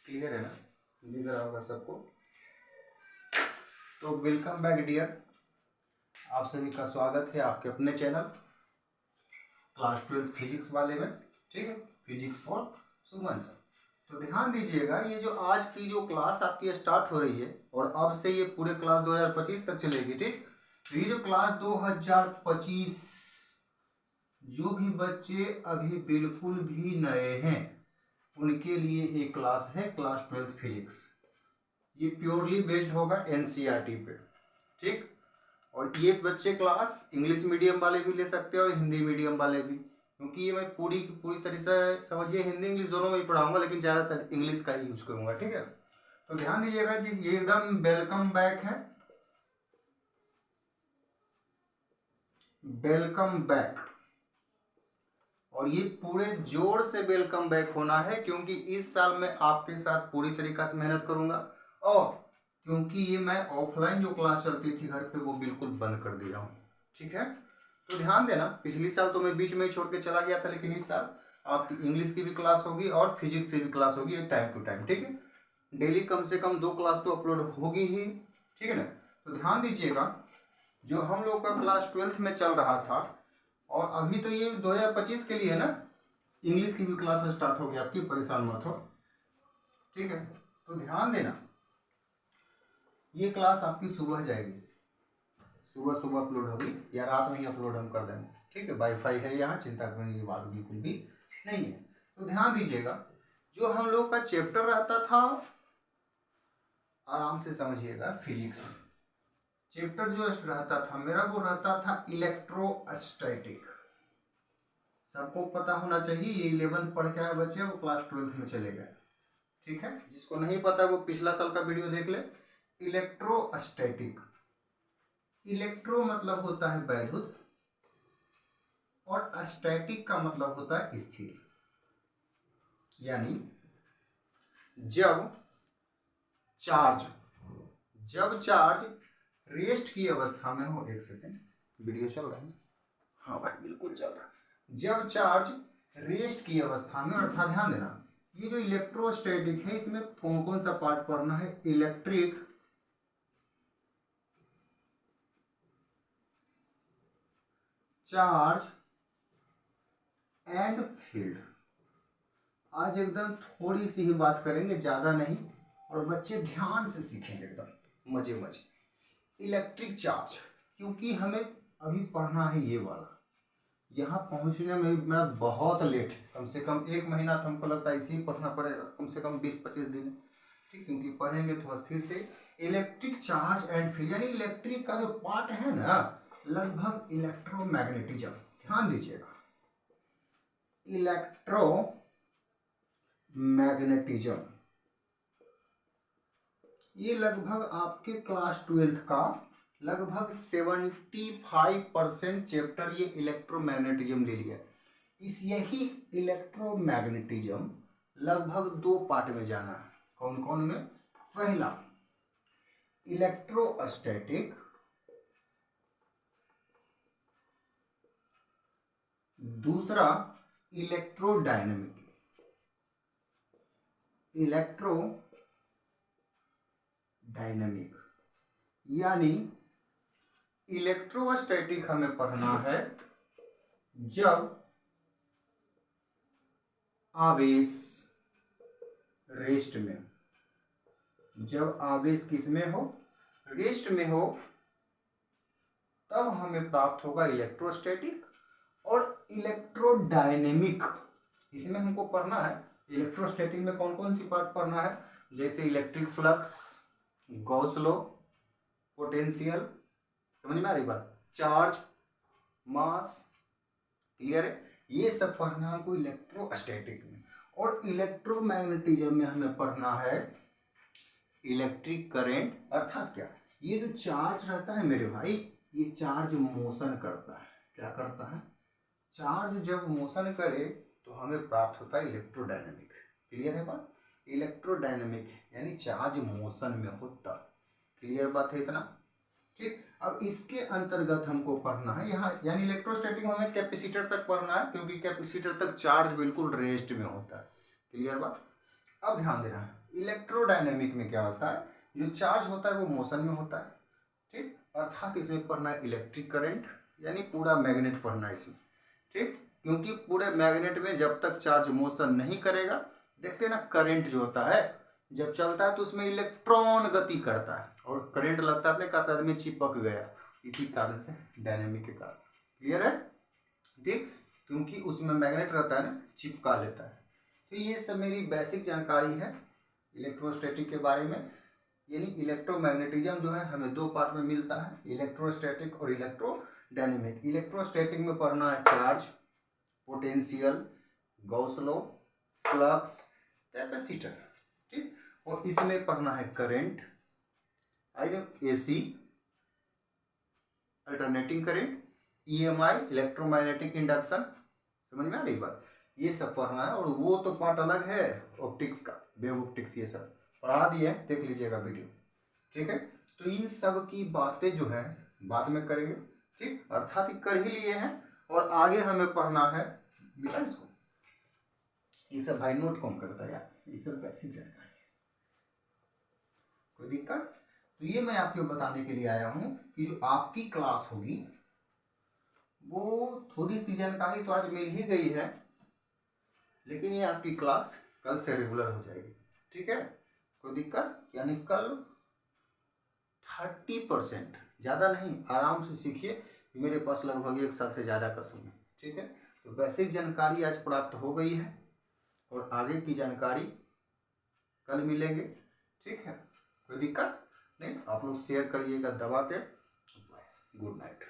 Clear है ना, दिख रहा होगा सबको। तो वेलकम बैक डियर, आप सभी का स्वागत है आपके अपने चैनल क्लास 12 फिजिक्स वाले में। ठीक है, फिजिक्स फॉर सुमन सर। तो ध्यान दीजिएगा, ये जो आज की जो क्लास आपकी स्टार्ट हो रही है और अब से ये पूरे क्लास 2025 तक चलेगी। ठीक, तो ये जो क्लास 2025 जो भी बच्चे अभी बिल्कुल भी नए हैं उनके लिए एक क्लास है क्लास 12 फिजिक्स। ये प्योरली बेस्ड होगा एनसीईआरटी पे। ठीक, और ये बच्चे क्लास इंग्लिश मीडियम वाले भी ले सकते हैं और हिंदी मीडियम वाले भी, क्योंकि ये मैं पूरी तरह से समझिए हिंदी इंग्लिश दोनों में ही पढ़ाऊंगा, लेकिन ज़्यादातर इंग्लिश का ही यूज करूंगा। ठीक है, तो ध्यान दीजिएगा जी, ये एकदम वेलकम बैक है, वेलकम बैक। और ये पूरे जोर से वेलकम बैक होना है, क्योंकि इस साल मैं आपके साथ पूरी तरीके से मेहनत करूंगा, और क्योंकि ये मैं ऑफलाइन जो क्लास चलती थी घर पे वो बिल्कुल बंद कर दिया हूँ। ठीक है, तो ध्यान देना, पिछली साल तो मैं बीच में ही छोड़ के चला गया था, लेकिन इस साल आपकी इंग्लिश की भी क्लास होगी और फिजिक्स की भी क्लास होगी, एक टाइम टू टाइम। ठीक है, डेली कम से कम 2 क्लास तो अपलोड होगी ही। ठीक है ना, तो ध्यान दीजिएगा, जो हम लोग का क्लास 12th में चल रहा था और अभी तो ये 2025 के लिए ना इंग्लिश की भी क्लास स्टार्ट होगी आपकी, परेशान मत हो। ठीक है, तो ध्यान देना, ये क्लास आपकी सुबह जाएगी, सुबह अपलोड होगी या रात में ही अपलोड हम कर देंगे। ठीक है, वाईफाई है यहाँ, चिंता करने की बात बिल्कुल भी नहीं है। तो ध्यान दीजिएगा, जो हम लोग का चैप्टर रहता था, आराम से समझिएगा, फिजिक्स चैप्टर जो रहता था मेरा वो रहता था इलेक्ट्रोस्टैटिक। सबको पता होना चाहिए, ये 11th पढ़ के आए बच्चे वो क्लास 12th में चले गए। ठीक है, जिसको नहीं पता वो पिछला साल का वीडियो देख ले। इलेक्ट्रोस्टैटिक, इलेक्ट्रो मतलब होता है वैद्युत और स्टैटिक का मतलब होता है स्थिर। यानी जब चार्ज रेस्ट की अवस्था में हो, एक सेकेंड वीडियो चल रहा है, हाँ भाई बिल्कुल चल रहा है। जब चार्ज रेस्ट की अवस्था में, अर्थात ध्यान देना, ये जो इलेक्ट्रोस्टैटिक है इसमें कौन कौन सा पार्ट पढ़ना है, इलेक्ट्रिक, चार्ज एंड फील्ड। आज एकदम थोड़ी सी ही बात करेंगे, ज्यादा नहीं, और बच्चे ध्यान से सीखेंगे एकदम मजे। इलेक्ट्रिक चार्ज, क्योंकि हमें अभी पढ़ना है ये वाला, यहाँ पहुंचने में मेरा बहुत लेट, कम से कम 1 महीना तो हमको लगता है इसी पढ़ना पड़ेगा, कम से कम 20-25 दिन। ठीक, क्योंकि पढ़ेंगे तो अस्थिर से। इलेक्ट्रिक चार्ज एंड फील्ड, यानी इलेक्ट्रिक का जो पार्ट है ना, लगभग इलेक्ट्रोमैग्नेटिज्म। ध्यान दीजिएगा, इलेक्ट्रोमैग्नेटिज्म ये लगभग आपके क्लास 12th का लगभग 75% चैप्टर ये इलेक्ट्रोमैग्नेटिज्म ले लिया। इस यही इलेक्ट्रोमैग्नेटिज्म लगभग 2 पार्ट में जाना है। कौन कौन में? पहला इलेक्ट्रोस्टैटिक, दूसरा इलेक्ट्रोडायनेमिक। यानी इलेक्ट्रोस्टैटिक हमें पढ़ना है जब आवेश रेस्ट में, जब आवेश किस में हो, रेस्ट में हो, तब हमें प्राप्त होगा इलेक्ट्रोस्टैटिक। और इलेक्ट्रोडायनेमिक इसमें हमको पढ़ना है, इलेक्ट्रोस्टैटिक में कौन कौन सी पार्ट पढ़ना है, जैसे electric flux, Gauss law, potential, समझ में आ रही बात, चार्ज, मास, क्लियर है, ये सब पढ़ना है हमको इलेक्ट्रोस्टैटिक में। और इलेक्ट्रोमैग्नेटिज्म में हमें पढ़ना है इलेक्ट्रिक करंट, अर्थात क्या, ये जो चार्ज रहता है मेरे भाई, ये चार्ज मोशन करता है। क्या करता है? चार्ज जब मोशन करे तो हमें प्राप्त होता है इलेक्ट्रोडायनेमिक। क्लियर है बात? इलेक्ट्रोडायनेमिक यानी चार्ज मोशन में होता। क्लियर बात है इतना? ठीक, अब इसके अंतर्गत हमको पढ़ना है यहाँ, यानी इलेक्ट्रोस्टैटिक में हमें कैपेसिटर तक पढ़ना है, क्योंकि कैपेसिटर तक चार्ज बिल्कुल रेस्ट में होता है। क्लियर बात? अब ध्यान देना है, इलेक्ट्रोडायनेमिक में क्या होता है, जो चार्ज होता है वो मोशन में होता है, ठीक। अर्थात इसमें पढ़ना है इलेक्ट्रिक करंट, यानी पूरा मैग्नेट पढ़ना है इसमें, ठीक। क्योंकि पूरे मैग्नेट में जब तक चार्ज मोशन नहीं करेगा, देखते हैं ना करंट जो होता है जब चलता है तो उसमें इलेक्ट्रॉन गति करता है और करंट लगता है कहता में चिपक गया, इसी कारण से डायनेमिक के कारण। क्लियर है, ठीक। क्योंकि उसमें मैग्नेट रहता है ना, चिपका लेता है। तो ये सब मेरी बेसिक जानकारी है इलेक्ट्रोस्टैटिक के बारे में। यानी इलेक्ट्रोमैग्नेटिज्म जो है हमें दो पार्ट में मिलता है, इलेक्ट्रोस्टैटिक और इलेक्ट्रोडायनेमिक। इलेक्ट्रोस्टैटिक में पढ़ना है charge, potential, Gauss law, flux, capacitor, ठीक। और इसमें पढ़ना है current, AC, alternating current, EMI, electromagnetic induction. समझ में आ रही बात, ये सब पढ़ना है। और वो तो पार्ट अलग है ऑप्टिक्स का, वेव ऑप्टिक्स, ये सब पढ़ा दिए, देख लीजिएगा वीडियो, ठीक है। तो इन सब की बातें जो है बाद में करेंगे, ठीक। अर्थात कर ही लिए हैं और आगे हमें पढ़ना है इसको, ये सब भाई नोट कौन करता है यार, ये सब बेसिक जानकारी है, कोई दिक्कत। तो ये मैं आपको बताने के लिए आया हूं कि जो आपकी क्लास होगी वो थोड़ी सी जानकारी तो आज मिल ही गई है, लेकिन ये आपकी क्लास कल से रेगुलर हो जाएगी, ठीक है, कोई दिक्कत। यानी कल 30%, ज़्यादा नहीं, आराम से सीखिए, मेरे पास लगभग 1 साल से ज़्यादा का समय, ठीक है। तो बेसिक जानकारी आज प्राप्त हो गई है और आगे की जानकारी कल मिलेंगे, ठीक है, कोई दिक्कत नहीं। आप लोग शेयर करिएगा दबा के। Good night.